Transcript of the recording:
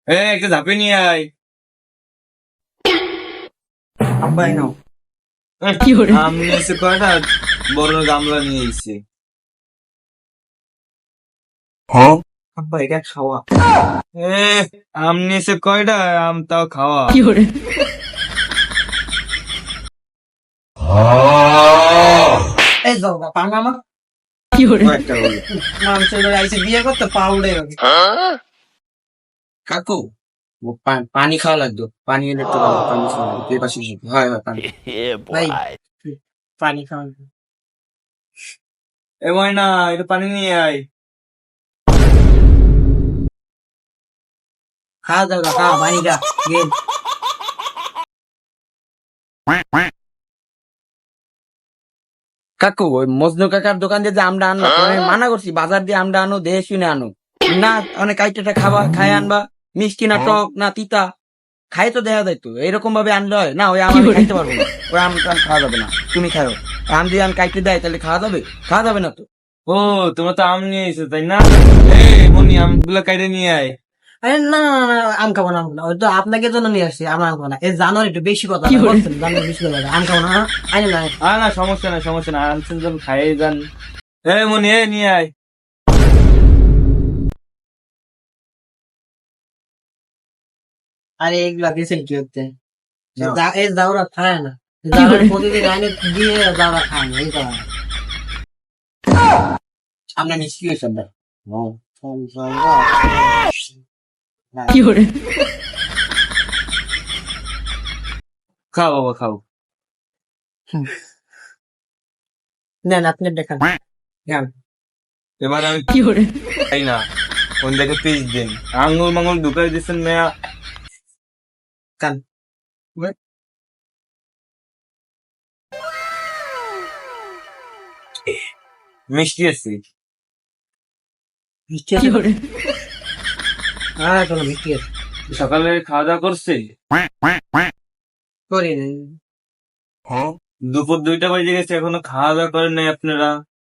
একটা ঝাঁপে নিয়ে আয়। আব্বাই নাও। আম নিয়েছে কয়টা, বড় গামলা নিয়ে এসছে। আব্বা এটা খাওয়া। এ আম নিয়েছে কয়টা, আম তাও খাওয়া। এই যাও পান আমার কয়েকটা হলো। মানুষের বাড়ি আইসে বিয়ে করতে পা উড়ে গেছে। কাকু, পানি খাওয়া লাগতো, পানি এনে একটু ভালো, পানি খাওয়া লাগতো এই পাশে এসে। হয় হয় পানি। ভাই পানি খাওয়া। এ ময়না, একটু পানি নিয়ে আয়। খাওয়া দাও খা পানি খা গেম। কাকু ওই মজনু কাকার দোকান দিয়ে যে আমটা আনবা তোরে আমি মানা করছি বাজার দিয়ে আমটা আনো দেহে শুনে আনো না। অনেক কাইটেটা খাবা খাই আনবা, মিষ্টি না টক না তিতা খাই তো দেখা যায় তো এরকম ভাবে আনলে হয় না। ওই আম আমি খাইতে পারবো না, ওই আম টাম খাওয়া যাবে না, তুমি খাও। আম দিয়ে আম কাইটে দেয় তাহলে খাওয়া যাবে? খাওয়া যাবে না তো। ও, তোমরা তো আম নিয়ে এসো তাই না? মনি, আমগুলা কাইটে নিয়ে আয়। আরে না না না, আম খাবো না, আম খাবো না। ওই তো আপনাকে জন্য নিয়ে আসছি, আমরা আম খাবো না। এই জানোয়ার একটু বেশি কথা বলছেন, জানোয়ার বেশি কথা বলে। আম খাবো না, আইনে না। না সমস্যা নাই, সমস্যা নাই, আনছেন যখন খাই যান। মনি, নিয়ে আয়। আরে এগুলা দিয়েছেন কি হচ্ছে? নাও। এই জাউরা খায় না, জাউরা প্রতিদিন আইনে দিয়ে জাউরা খায় না, এই কারণে। আমরা নিশ্চয়ই হয়েছে আমরা। খাও বাবা, খাও। নেন আপনি দেখান। এবার আমি খাই না, কোন দেখে পিস দিন আঙুল মাঙুল ঢুকাই দিচ্ছেন মেয়া। কান মিষ্টি আছে। মিষ্টি আছে? হ্যাঁ চলো মিষ্টি আছে। সকালে খাওয়া দাওয়া করছে? করি নাই। দুপুর 2টা বাজে গেছে, এখনো খাওয়া দাওয়া করেন নাই আপনারা।